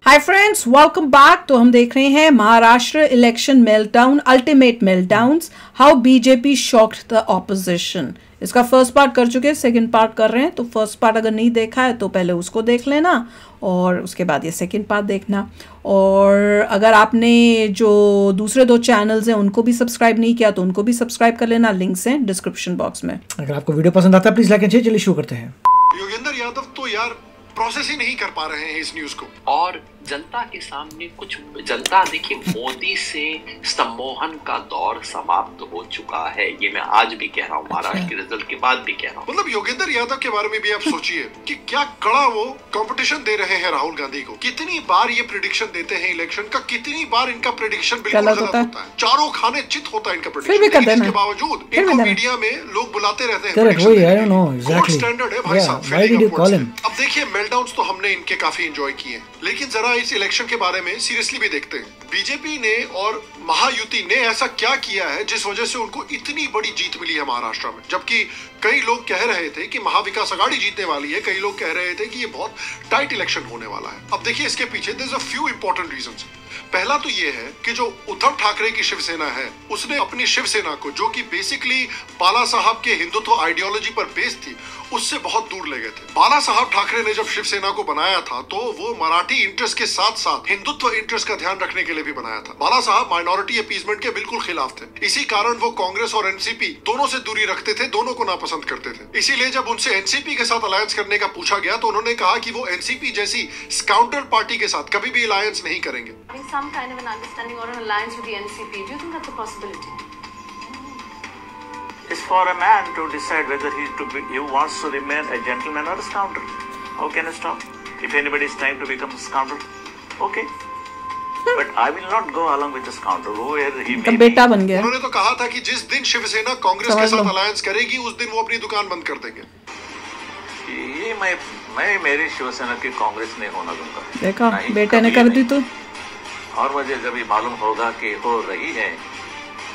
Hi friends, welcome back. तो हम देख रहे हैं Maharashtra election meltdown, ultimate meltdowns, how BJP shocked the opposition. इसका फर्स्ट पार्ट कर चुके हैं, सेकंड पार्ट कर रहे हैं। तो फर्स्ट पार्ट अगर नहीं देखा है तो पहले उसको देख लेना और उसके बाद ये सेकंड पार्ट देखना। और अगर आपने जो दूसरे दो चैनल्स हैं उनको भी सब्सक्राइब नहीं किया तो उनको भी सब्सक्राइब कर लेना, लिंक्स हैं डिस्क्रिप्शन बॉक्स में। अगर आपको वीडियो पसंद आता है प्लीज लाइक एंड शेयर। चलिए शुरू करते हैं। योगेंद्र यादव तो यार प्रोसेस ही नहीं कर पा रहे हैं इस न्यूज को, और जनता के सामने कुछ जनता देखिए, मोदी से सम्मोहन का दौर समाप्त हो चुका है। ये मैं आज भी कह रहा हूँ, महाराष्ट्र के रिजल्ट के बाद भी कह रहा हूँ। मतलब योगेंद्र यादव के बारे में भी आप सोचिए कि क्या कड़ा वो कंपटीशन दे रहे हैं राहुल गांधी को। कितनी बार ये प्रिडिक्शन देते हैं इलेक्शन का, कितनी बार इनका प्रिडिक्शन बिल्कुल गलत होता है। चारों खाने चित होता है इनका प्रिडिक्शन, इसके बावजूद इनको मीडिया में लोग बुलाते रहते हैं। स्टैंडर्ड है भाई साहब। अब देखिए मेल्टडाउन्स तो हमने इनके काफी एंजॉय किए, लेकिन जरा इस इलेक्शन के बारे में सीरियसली भी देखते हैं। बीजेपी ने और महायुति ने ऐसा क्या किया है जिस वजह से उनको इतनी बड़ी जीत मिली है महाराष्ट्र में। जबकि कई लोग कह रहे थे कि महाविकास आघाड़ी जीतने वाली है, कई लोग कह रहे थे कि ये बहुत टाइट इलेक्शन होने वाला है। अब देखिए इसके पीछे there is a few important reasons. पहला तो ये है कि जो उद्धव ठाकरे की शिवसेना है उसने अपनी शिवसेना को, जो कि बेसिकली बाला साहब के हिंदुत्व आइडियोलॉजी पर बेस्ड थी, उससे बहुत दूर ले गए थे। बाला साहब ठाकरे ने जब शिवसेना को बनाया था तो वो मराठी इंटरेस्ट के साथ साथ हिंदुत्व इंटरेस्ट का ध्यान रखने के लिए भी बनाया था। बाला साहब माइनॉरिटी अपीसमेंट के बिल्कुल खिलाफ थे। इसी कारण वो कांग्रेस और एनसीपी दोनों से दूरी रखते थे, दोनों को नापसंद करते थे। इसीलिए जब उनसे एनसीपी के साथ अलायंस करने का पूछा गया तो उन्होंने कहा कि वो एनसीपी जैसी स्काउंटर पार्टी के साथ कभी भी अलायंस नहीं करेंगे। Some kind of an understanding or an alliance with the NCP. Do you think that's a possibility? It's for a man to decide whether he wants to remain a gentleman or a scoundrel. How can I stop? If anybody is trying to become a scoundrel, okay. But I will not go along with the scoundrel. Whoever he may be. बेटा बन गया। उन्होंने तो कहा था कि जिस दिन शिवसेना कांग्रेस के साथ अलायंस करेगी उस दिन वो अपनी दुकान बंद कर देंगे। ये मैं मेरी शिवसेना की कांग्रेस नहीं होना दूंगा। देखा बेटे ने कर दी तो। और मुझे जब मालूम होगा कि हो रही है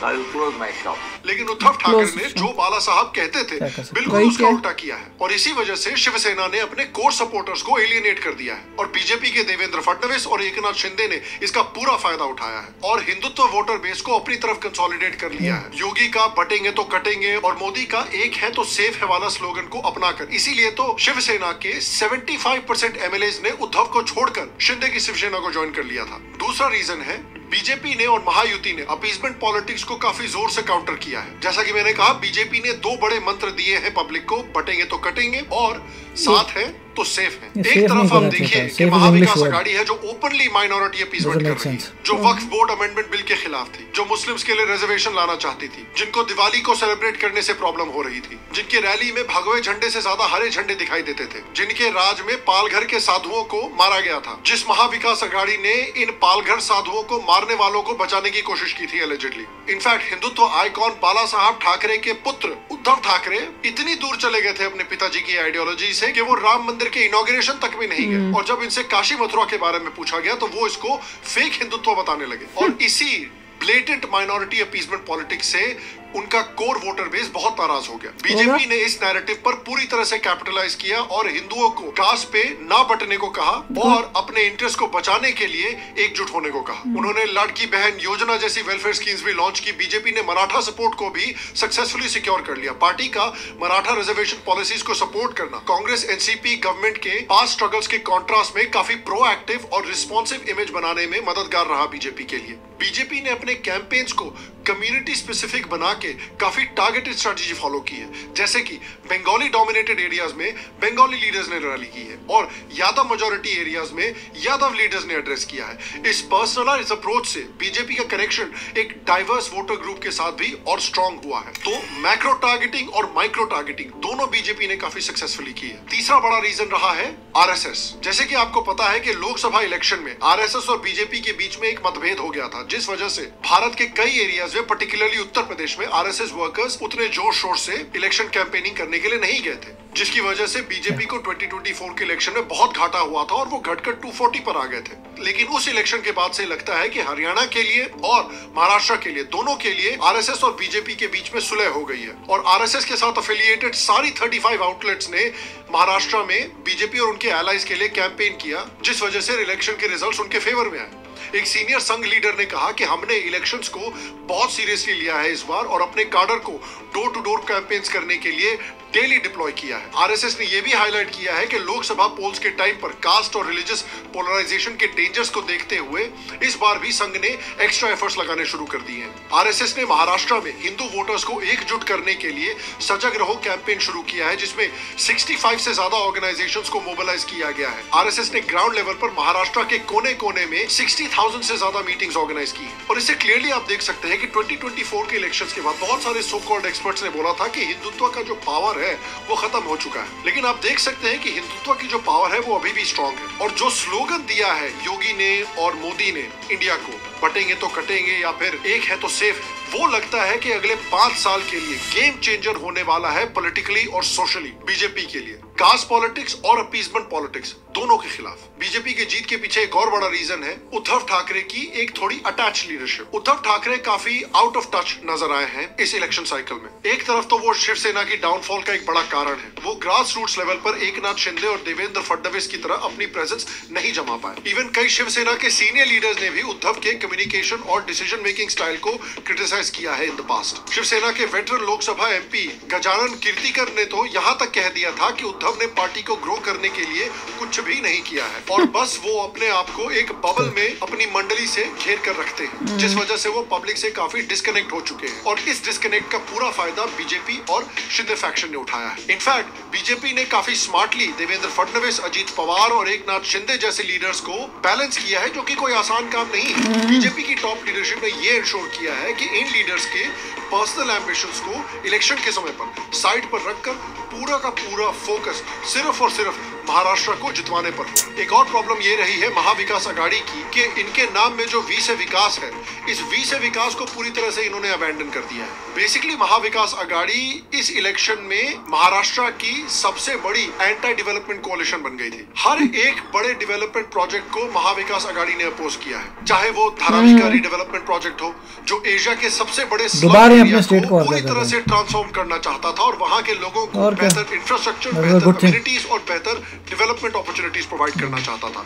I will close my shop. लेकिन उद्धव ठाकरे ने जो बाला साहब कहते थे बिल्कुल उसका उल्टा किया है, और इसी वजह से शिवसेना ने अपने कोर सपोर्टर्स को एलियनेट कर दिया है। और बीजेपी के देवेंद्र फडणवीस और एकनाथ शिंदे ने इसका पूरा फायदा उठाया है और हिंदुत्व वोटर बेस को अपनी तरफ कंसोलिडेट कर लिया है। योगी का बटेंगे तो कटेंगे और मोदी का एक है तो सेफ है वाला स्लोगन को अपनाकर। इसीलिए तो शिवसेना के 75% एमएलएज ने उद्धव को छोड़कर शिंदे की शिवसेना को ज्वाइन कर लिया था। दूसरा रीजन है बीजेपी ने और महायुति ने अपीसमेंट पॉलिटिक्स को काफी जोर से काउंटर किया है। जैसा कि मैंने कहा, बीजेपी ने दो बड़े मंत्र दिए हैं पब्लिक को, बटेंगे तो कटेंगे और साथ है तो सेफ है। एक तरफ आप देखिए कि महाविकास आघाड़ी है जो ओपनली माइनॉरिटी अपीसमेंट कर रही है, जो वक्फ बोर्ड अमेंडमेंट बिल के खिलाफ थी, जो मुस्लिम्स के लिए रिजर्वेशन लाना चाहती थी, जिनको दिवाली को सेलिब्रेट करने से प्रॉब्लम हो रही थी, जिनके रैली में भगवे झंडे से ज्यादा हरे झंडे दिखाई देते थे, जिनके राज में पालघर के साधुओं को मारा गया था, जिस महाविकास आघाड़ी ने इन पालघर साधुओं को मारने वालों को बचाने की कोशिश की थी एलिजिडली। इनफैक्ट हिंदुत्व आइकॉन बाला साहब ठाकरे के पुत्र उद्धव ठाकरे इतनी दूर चले गए थे अपने पिताजी की आइडियोलॉजी से कि वो राम मंदिर के इनॉग्रेशन तक भी नहीं गए। और जब इनसे काशी मथुरा के बारे में पूछा गया तो वो इसको फेक हिंदुत्व बताने लगे। और इसी ब्लेटेंट माइनॉरिटी अपीसमेंट पॉलिटिक्स से उनका कोर वोटर बेस बहुत नाराज हो गया। बीजेपी ने इस नैरेटिव पर पूरी तरह से कैपिटलाइज किया और हिंदुओं को कास्ट पे ना बटने को कहा और अपने इंटरेस्ट को बचाने के लिए एकजुट होने को कहा। उन्होंने लाड़की बहन योजना जैसी वेलफेयर स्कीम्स भी लॉन्च की। बीजेपी ने मराठा सपोर्ट को भी सक्सेसफुली सिक्योर कर लिया। पार्टी का मराठा रिजर्वेशन पॉलिसीज को सपोर्ट करना कांग्रेस एनसीपी गवर्नमेंट के पास्ट स्ट्रगल्स के कॉन्ट्रास्ट में काफी प्रोएक्टिव और रिस्पॉन्सिव इमेज बनाने में मददगार रहा बीजेपी के लिए। बीजेपी ने अपने कैंपेन्स को कम्युनिटी स्पेसिफिक बना के काफी टारगेटेड स्ट्रेटजी फॉलो की है, जैसे कि बंगाली डोमिनेटेड एरियाज में बंगाली लीडर्स ने रैली की है और यादव मेजॉरिटी एरियाज में यादव लीडर्स ने एड्रेस किया है। इस पर्सनलाइज्ड अप्रोच से बीजेपी का कनेक्शन एक डाइवर्स वोटर ग्रुप के साथ भी और स्ट्रॉन्ग हुआ है। तो मैक्रो टारगेटिंग और माइक्रो टारगेटिंग दोनों बीजेपी ने काफी सक्सेसफुली की है। तीसरा बड़ा रीजन रहा है आरएसएस। जैसे कि आपको पता है कि लोकसभा इलेक्शन में आरएसएस और बीजेपी के बीच में एक मतभेद हो गया था, जिस वजह से भारत के कई एरियाज में, पर्टिकुलरली उत्तर प्रदेश में आरएसएस वर्कर्स उतने जोर शोर से इलेक्शन कैंपेनिंग करने के लिए नहीं गए थे, जिसकी वजह से बीजेपी को 2024 के इलेक्शन में बहुत घाटा हुआ था और वो घटकर 240 पर आ गए थे। लेकिन उस इलेक्शन के बाद से लगता है कि हरियाणा के लिए और महाराष्ट्र के लिए, दोनों के लिए आरएसएस और बीजेपी के बीच में सुलह हो गई है और आरएसएस के साथ एफिलिएटेड सारी 35 आउटलेट्स ने महाराष्ट्र में बीजेपी और उनके एलाइज के लिए कैंपेन किया, जिस वजह से इलेक्शन के रिजल्ट्स उनके फेवर में आए। एक सीनियर संघ लीडर ने कहा कि हमने इलेक्शंस को बहुत सीरियसली लिया है इस बार और अपने कार्डर को डोर टू डोर कैंपेन्स करने के लिए डेली डिप्लॉय किया है। आरएसएस ने यह भी हाईलाइट किया है कि लोकसभा पोल्स के टाइम पर कास्ट और रिलीजियस पोलराइजेशन के डेंजर्स को देखते हुए इस बार भी संघ ने एक्स्ट्रा एफर्ट्स लगाने शुरू कर दिए हैं। आरएसएस ने महाराष्ट्र में हिंदू वोटर्स को एकजुट करने के लिए सजग रहो कैंपेन शुरू किया है, जिसमें 65 से ज्यादा ऑर्गेनाइजेशंस को मोबिलाइज किया गया है। आरएसएस ने ग्राउंड लेवल पर महाराष्ट्र के कोने कोने में 60,000 से ज्यादा मीटिंग्स ऑर्गेनाइज की और इससे क्लियरली आप देख सकते हैं कि 2024 के इलेक्शंस के बाद बहुत सारे सो कॉल्ड एक्सपर्ट्स ने बोला था कि हिंदुत्व का जो पावर है वो खत्म हो चुका है, लेकिन आप देख सकते हैं कि हिंदुत्व की जो पावर है वो अभी भी स्ट्रांग है। और जो स्लोगन दिया है योगी ने और मोदी ने इंडिया को, बटेंगे तो कटेंगे या फिर एक है तो सेफ, वो लगता है कि अगले 5 साल के लिए गेम चेंजर होने वाला है पॉलिटिकली और सोशली बीजेपी के लिए। कास्ट पॉलिटिक्स और अपीसमेंट पॉलिटिक्स दोनों के खिलाफ बीजेपी की जीत के पीछे एक और बड़ा रीजन है उद्धव ठाकरे की एक थोड़ी अटैच लीडरशिप। उद्धव ठाकरे काफी आउट ऑफ टच नजर आए हैं इस इलेक्शन साइकिल में। एक तरफ तो वो शिवसेना की डाउनफॉल का एक बड़ा कारण है, वो ग्रास रूट्स लेवल पर एकनाथ शिंदे और देवेंद्र फडणवीस की तरह अपनी प्रेजेंस नहीं जमा पाए। इवन कई शिवसेना के सीनियर लीडर्स ने भी उद्धव के कम्युनिकेशन और डिसीजन मेकिंग स्टाइल को क्रिटिसाइज किया है इन द पास्ट। शिवसेना के वेटरन लोकसभा एमपी गजानन कीर्तिकर ने तो यहाँ तक कह दिया था कि उद्धव ने पार्टी को ग्रो करने के लिए कुछ भी नहीं किया है और बस वो अपने आप को एक बबल में अपनी मंडली से घेर कर रखते हैं, जिस वजह से वो पब्लिक से काफी डिस्कनेक्ट हो चुके हैं। और इस डिस्कनेक्ट का पूरा फायदा बीजेपी और शिंदे फैक्शन ने उठाया है। इनफैक्ट बीजेपी ने काफी स्मार्टली देवेंद्र फडणवीस, अजीत पवार और एकनाथ शिंदे जैसे लीडर्स को बैलेंस किया है, जो कि कोई आसान काम नहीं है। बीजेपी की टॉप लीडरशिप ने ये इंश्योर किया है कि इन लीडर्स के पर्सनल एम्बिशंस को इलेक्शन के समय पर साइड पर रखकर पूरा का पूरा फोकस सिर्फ और सिर्फ महाराष्ट्र को जितवाने पर हो। एक और प्रॉब्लम ये रही है महाविकास आघाड़ी की कि इनके नाम में जो वी से विकास है, इस वी से विकास को पूरी तरह से इन्होंने अबैंडन कर दिया है। बेसिकली महाविकास आघाड़ी इस इलेक्शन में महाराष्ट्र की सबसे बड़ी एंटी डेवलपमेंट कोalition बन गई थी। हर एक बड़े डेवलपमेंट प्रोजेक्ट को महाविकास आघाड़ी ने अपोज किया है, चाहे वो धारावी का रीडेवलपमेंट प्रोजेक्ट हो जो एशिया के सबसे बड़े को पूरी तरह से ट्रांसफॉर्म करना चाहता था और वहां के लोगों को बेहतर इंफ्रास्ट्रक्चर, बेहतर कम्युनिटीज और बेहतर डेवलपमेंट अपॉर्चुनिटीज प्रोवाइड करना चाहता था।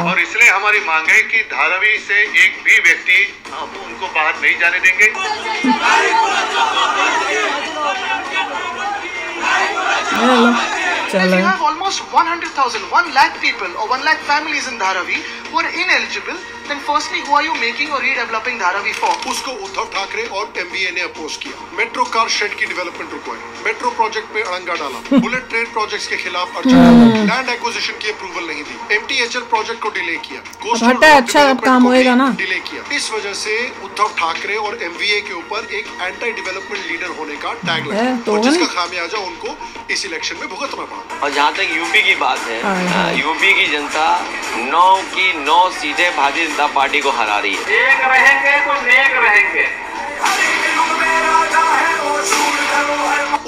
और इसलिए हमारी मांग है कि धारावी से एक भी व्यक्ति उनको बाहर नहीं जाने देंगे। If you have almost 100,000, 1 lakh people or 1 lakh families in Dharavi who are ineligible, then firstly who are you making or redeveloping Dharavi for? उसको उद्धव ठाकरे और एमवीए ने अपोज किया। मेट्रो कार शेड की डेवलपमेंट रुकवाई, मेट्रो प्रोजेक्ट पे अड़ंगा डाला, bullet train projects के खिलाफ अर्जी, लैंड एक्विजिशन की अप्रूवल नहीं दी, एमटीएचएल प्रोजेक्ट को डिले किया, कोस्टल अच्छा काम होएगा ना, डिले किया। इस वजह से उद्धव ठाकरे और एमवीए के ऊपर एक एंटी डेवलपमेंट लीडर होने का टैग लगा और जिसका खामियाजा उनको इस इलेक्शन में भुगतना पड़ा। और जहाँ तक यूपी की बात है, यूपी की जनता 9 की 9 सीटें भारतीय जनता पार्टी को हरा रही है। एक रहेंगे तो नेक रहेंगे।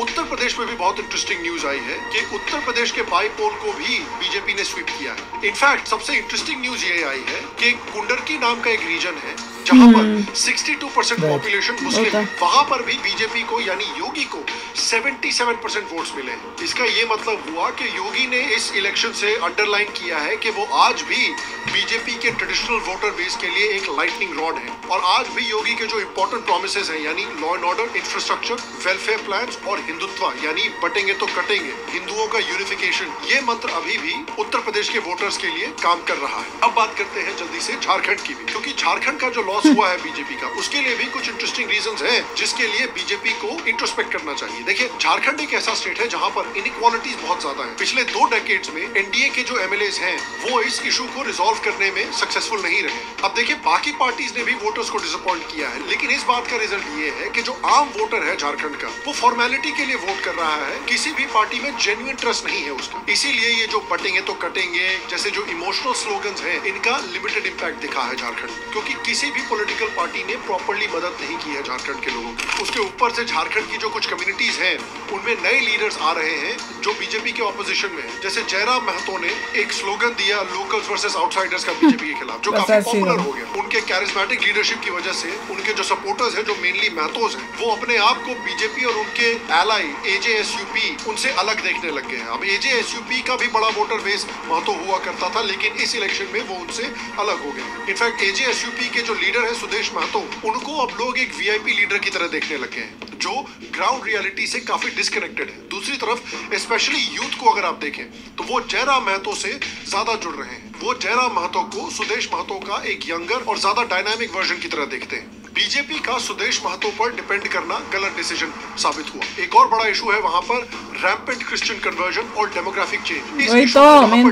उत्तर प्रदेश में भी बहुत इंटरेस्टिंग न्यूज आई है कि उत्तर प्रदेश के बाई पोल को भी बीजेपी ने स्वीप किया है। इनफैक्ट सबसे इंटरेस्टिंग न्यूज ये आई है कि कुंडरकी नाम का एक रीजन है जहां पर 62% पॉपुलेशन मुस्लिम है, वहां पर भी बीजेपी को यानी योगी को 77% वोट्स मिले हैं। इसका ये मतलब हुआ कि योगी ने इस इलेक्शन से अंडरलाइन किया है कि वो आज भी बीजेपी के ट्रेडिशनल वोटर बेस के लिए एक लाइटनिंग रॉड है और आज भी योगी के जो इंपॉर्टेंट प्रोमिसेस हैं यानी law and order, infrastructure, welfare plans और हिंदुत्व यानी बटेंगे तो कटेंगे, हिंदुओं का यूनिफिकेशन, ये मंत्र अभी भी उत्तर प्रदेश के वोटर्स के लिए काम कर रहा है। अब बात करते हैं जल्दी से झारखंड की भी, क्योंकि झारखंड का जो लॉस हुआ है बीजेपी का, उसके लिए भी कुछ इंटरेस्टिंग रीजंस हैं जिसके लिए बीजेपी को इंट्रोस्पेक्ट करना चाहिए। देखिए, झारखंड एक ऐसा स्टेट है जहां पर इनइक्वालिटीज बहुत ज्यादा है। पिछले 2 डेकेड्स में एनडीए के जो एमएलएस हैं वो इस इशू को रिजॉल्व करने में सक्सेसफुल नहीं रहे। अब देखिए, बाकी पार्टीज ने भी वोटर्स को डिसअपॉइंट किया है, लेकिन इस बात का रिजल्ट ये है कि जो आम वोटर है झारखंड का, वो फॉर्मेलिटी के लिए वोट कर रहा है, किसी भी पार्टी में जेन्युइन ट्रस्ट नहीं है उसका। इसीलिए ये जो बटेंगे तो कटेंगे जैसे जो इमोशनल स्लोगन्स हैं, इनका लिमिटेड इम्पैक्ट दिखा है झारखंड, क्योंकि किसी भी पॉलिटिकल पार्टी ने प्रॉपर्ली मदद नहीं की है झारखंड के लोगों की। उसके ऊपर से झारखंड की जो कुछ कम्युनिटीज हैं, उनमें नए लीडर्स आ रहे हैं जो बीजेपी के ऑपोजिशन में है। जैसे जयराम महतो ने एक स्लोगन दिया लोकल्स वर्सेस आउटसाइडर्स का बीजेपी के खिलाफ, जो काफी पॉपुलर हो गया। उनके कैरिस्मेटिक लीडरशिप की वजह से उनके जो सपोर्टर्स हैं, जो मेनली महतोज हैं, वो अपने आप को बीजेपी और उनके एलाई एजेएसयूपी उनसे अलग देखने लग गए हैं। अब एजेएसयूपी का भी बड़ा वोटर बेस महतो हुआ करता था, लेकिन इस इलेक्शन में वो उनसे अलग हो गए। इनफैक्ट एजेएसयूपी के जो लीडर है सुदेश महतो, उनको अब लोग एक वीआईपी लीडर की तरह देखने लग गए हैं, जो ग्राउंड रियलिटी से काफी डिस्कनेक्टेड है। दूसरी तरफ स्पेशली यूथ को अगर आप देखें तो वो जयराम महतो से ज्यादा जुड़ रहे हैं। वो जयराम महतो को सुदेश महतो का एक यंगर और ज्यादा डायनामिक वर्जन की तरह देखते हैं। बीजेपी का सुदेश महतो पर डिपेंड करना गलत डिसीजन साबित हुआ। एक और बड़ा इशू है वहां पर रैम्पेंट क्रिश्चियन कन्वर्जन और डेमोग्राफिक चेंज।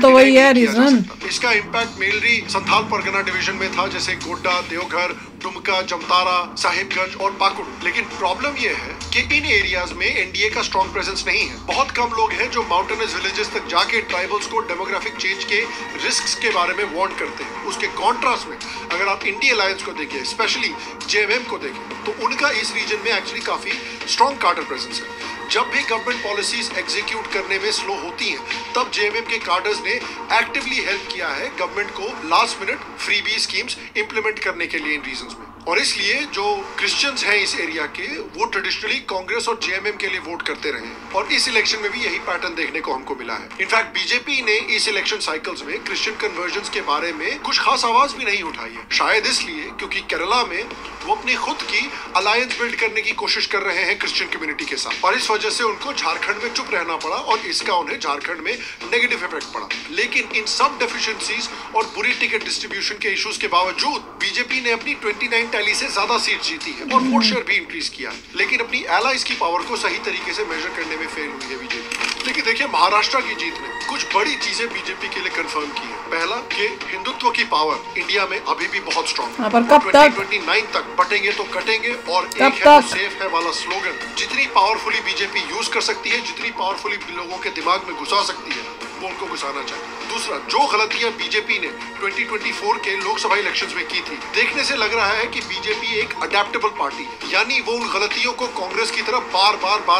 वही है रीजन। इसका impact mainly Santhal Pargana division में था, जैसे गोड्डा, देवघर, डुमका, जमतारा, साहिबगंज और पाकुड़। लेकिन प्रॉब्लम यह है कि इन एरियाज में एनडीए का स्ट्रॉन्ग प्रेजेंस नहीं है। बहुत कम लोग हैं जो माउंटेनस विलेजेस तक जाके ट्राइबल्स को डेमोग्राफिक चेंज के रिस्क्स के बारे में वार्न करते हैं। उसके कॉन्ट्रास्ट में अगर आप इंडिया अलायंस को देखें, स्पेशली जेएमएम को देखें, तो उनका इस रीजन में एक्चुअली काफी स्ट्रॉन्ग कार्डर प्रेजेंस है। जब भी गवर्नमेंट पॉलिसीज एग्जीक्यूट करने में स्लो होती हैं, तब जेएमएम के कार्डर्स ने एक्टिवली हेल्प किया है गवर्नमेंट को last minute freebie schemes implement करने के लिए इन रीजंस में। और इसलिए जो क्रिश्चियंस हैं इस एरिया के, वो ट्रेडिशनली कांग्रेस और जेएमएम के लिए वोट करते रहे, और इस इलेक्शन में भी यही पैटर्न देखने को हमको मिला है। इनफैक्ट बीजेपी ने इस इलेक्शन साइकिल्स में क्रिश्चियन कन्वर्जन्स के बारे में कुछ खास आवाज भी नहीं उठाई है। शायद इसलिए क्योंकि केरला में वो अपनी खुद की अलायंस बिल्ड करने की कोशिश कर रहे हैं क्रिश्चियन कम्युनिटी के साथ, और इस वजह से उनको झारखंड में चुप रहना पड़ा, और इसका उन्हें झारखंड में नेगेटिव इफेक्ट पड़ा। लेकिन इन सब डेफिशिएंसीज और बुरी टिकट डिस्ट्रीब्यूशन के इश्यूज के बावजूद बीजेपी ने अपनी 29 टैली से ज्यादा सीट जीती है और वोट शेयर भी इंक्रीज किया है। लेकिन अपनी एलाइज की पावर को सही तरीके से मेजर करने में फेल हुई है बीजेपी। लेकिन देखिए, महाराष्ट्र की जीत ने कुछ बड़ी चीजें बीजेपी के लिए कंफर्म की है। पहला कि हिंदुत्व की पावर इंडिया में अभी भी बहुत स्ट्रॉन्ग है। 2029 तक बटेंगे तो कटेंगे और एक है तो सेफ है वाला स्लोगन जितनी पावरफुली बीजेपी यूज कर सकती है, जितनी पावरफुली लोगों के दिमाग में घुसा सकती है, वो उनको घुसाना चाहिए। दूसरा, जो गलतियां बीजेपी ने 2024 के लोकसभा इलेक्शंस में की थी, देखने से लग रहा है कि बीजेपी एक अडेप्टेबल पार्टी है, यानी वो उन गलतियों को कांग्रेस की तरह बार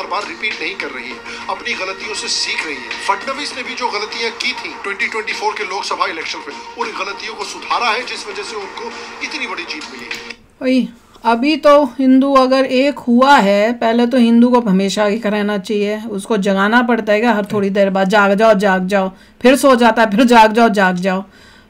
बार रिपीट नहीं कर रही है, अपनी गलतियों से सीख रही है। फडणवीस ने भी जो गलतियां की थी 2024 के लोकसभा इलेक्शन में, उन गलतियों को सुधारा है, जिस वजह से उनको इतनी बड़ी जीत मिली है। अभी तो हिंदू अगर एक हुआ है, पहले तो हिंदू को हमेशा ही रहना चाहिए, उसको जगाना पड़ता है कि हर थोड़ी देर बाद जाग जाओ, फिर सो जाता है, फिर जाग जाओ।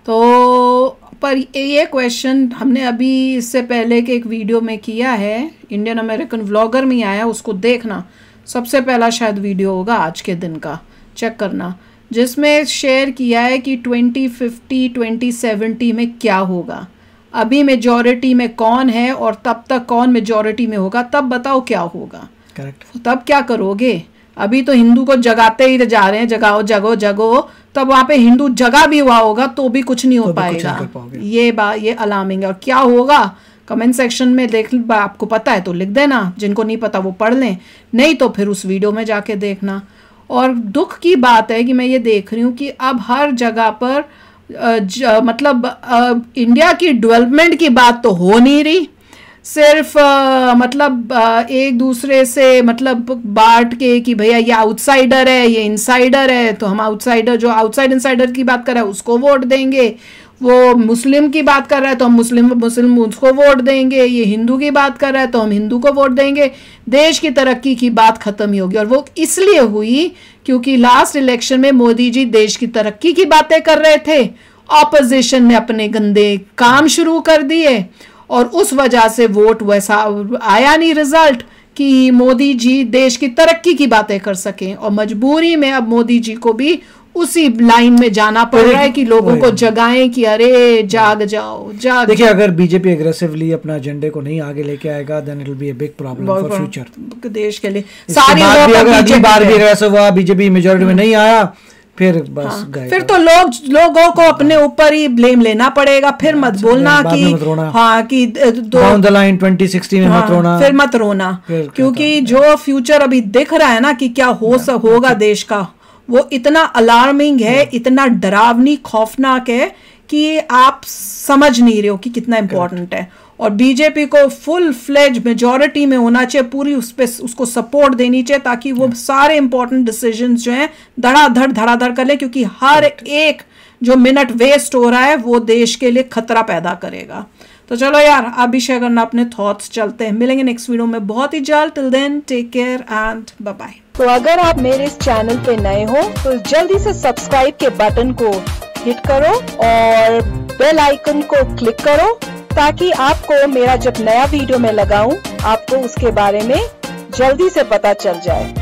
तो पर ये क्वेश्चन हमने अभी इससे पहले के एक वीडियो में किया है, इंडियन अमेरिकन व्लॉगर में आया, उसको देखना। सबसे पहला शायद वीडियो होगा आज के दिन का, चेक करना, जिसमें शेयर किया है कि 2050 2070 में क्या होगा, अभी मेजॉरिटी में कौन है और तब तक कौन मेजॉरिटी में होगा, तब बताओ क्या होगा। करेक्ट। तब क्या करोगे? अभी तो हिंदू को जगाते ही जा रहे हैं, जगाओ जगो जगो, तब वहाँ पे हिंदू जगा भी हुआ होगा तो भी कुछ नहीं हो पाएगा। ये अलार्मिंग है। और क्या होगा कमेंट सेक्शन में देख, आपको पता है तो लिख देना, जिनको नहीं पता वो पढ़ लें, नहीं तो फिर उस वीडियो में जाके देखना। और दुख की बात है कि मैं ये देख रही हूँ कि अब हर जगह पर मतलब इंडिया की डेवलपमेंट की बात तो हो नहीं रही, सिर्फ मतलब एक दूसरे से मतलब बांट के कि भैया ये आउटसाइडर है, ये इनसाइडर है, तो हम आउटसाइडर, जो आउटसाइड इनसाइडर की बात कर रहा है उसको वोट देंगे, वो मुस्लिम की बात कर रहा है तो हम मुस्लिम उसको वोट देंगे, ये हिंदू की बात कर रहा है तो हम हिंदू को वोट देंगे। देश की तरक्की की बात खत्म ही होगी। और वो इसलिए हुई क्योंकि लास्ट इलेक्शन में मोदी जी देश की तरक्की की बातें कर रहे थे, ऑपोजिशन ने अपने गंदे काम शुरू कर दिए, और उस वजह से वोट वैसा आया नहीं रिजल्ट कि मोदी जी देश की तरक्की की बातें कर सकें। और मजबूरी में अब मोदी जी को भी उसी लाइन में जाना पड़ रहा है कि लोगों को जगाएं कि अरे जाग जाओ। देखिए, अगर बीजेपी एग्रेसिवली अपना एजेंडे को नहीं आगे लेके आएगा, then it will be a big problem for future देश के लिए। सारी बार भी अगर ऐसा हुआ बीजेपी मेजॉरिटी में नहीं आया, फिर बस फिर तो लोगों को अपने ऊपर ही ब्लेम लेना पड़ेगा, फिर मत बोलना कि हाँ कि डाउन द लाइन 2060 में मत रोना, फिर मत रोना, क्योंकि जो फ्यूचर अभी दिख रहा है ना कि क्या होगा देश का, वो इतना अलार्मिंग है, इतना डरावनी खौफनाक है कि आप समझ नहीं रहे हो कि कितना इम्पोर्टेंट है। और बीजेपी को फुल फ्लेज मेजॉरिटी में होना चाहिए, पूरी उसको सपोर्ट देनी चाहिए ताकि वो सारे इंपॉर्टेंट डिसीजंस जो हैं धड़ाधड़ कर ले, क्योंकि हर एक जो मिनट वेस्ट हो रहा है वो देश के लिए खतरा पैदा करेगा। तो चलो यार, आप भी शेयर करना अपने थॉट्स। चलते हैं, मिलेंगे नेक्स्ट वीडियो में बहुत ही जल्द। Till then take care and bye bye. तो अगर आप मेरे इस चैनल पे नए हो तो जल्दी से सब्सक्राइब के बटन को हिट करो और बेल आइकन को क्लिक करो ताकि आपको मेरा जब नया वीडियो मैं लगाऊं आपको उसके बारे में जल्दी से पता चल जाए।